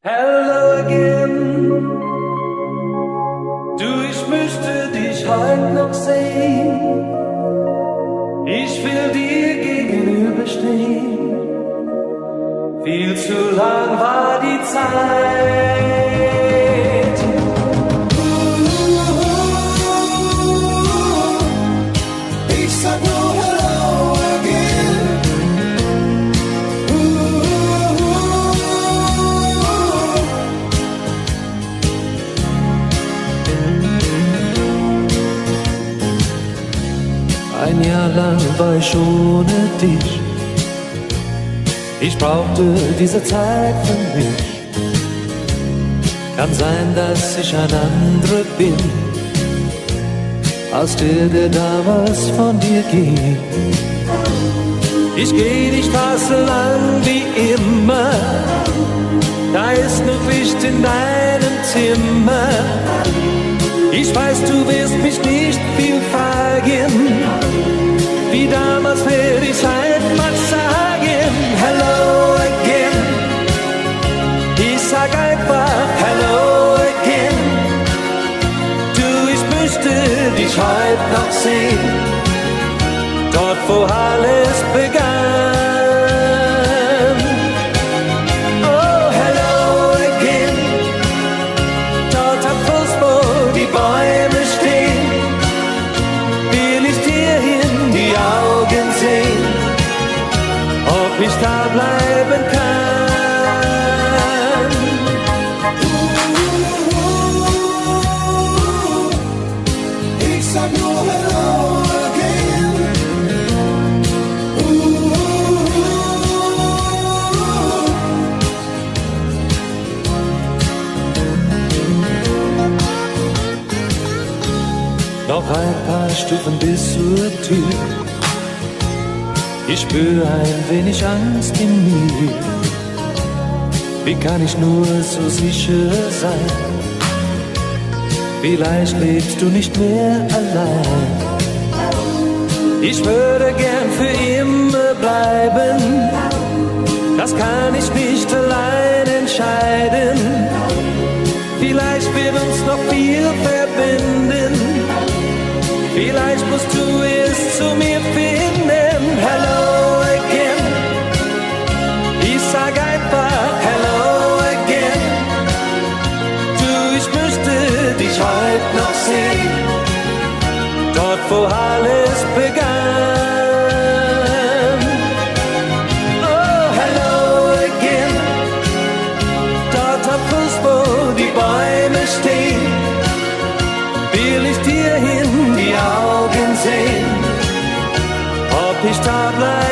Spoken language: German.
Hello again. Du, ich möchte dich heute noch sehen. Ich will dir gegenüberstehen. Viel zu lang war die Zeit. Ich sag nur hello again. Ein Jahr lang war ich ohne dich. Ich brauchte diese Zeit für mich. Kann sein, dass ich ein anderer bin, als der damals von dir ging. Ich geh die Straße lang wie immer. Da ist noch Licht in deinem Zimmer. Ich weiß, du wirst mich nicht viel fragen. Wie damals will ich einmal sagen, hello again. Ich sag einfach hello again. Du, ich möchte dich heute noch sehen, dort wo alles begann. Oh, hello again. Dort am Fluss, wo die Bäume stehen, will ich dir in die Augen sehen, ob ich da bleiben kann. Ich sag nur hello again. Noch ein paar Stufen bis zur Tür. Ich spüre ein wenig Angst in mir. Wie kann ich nur so sicher sein? Vielleicht lebst du nicht mehr allein. Ich würde gern für immer bleiben. Das kann ich nicht allein entscheiden. Vielleicht wird uns noch viel verbinden. Vielleicht musst du es zu mir finden. Hello again. Ich sag einfach hello again. Du, ich möchte dich heute noch sehen, dort wo alles begann. Oh, hello again. Dort am Fluss, wo die Bäume stehen, will ich dir in die Augen sehen, ob ich da bleibe.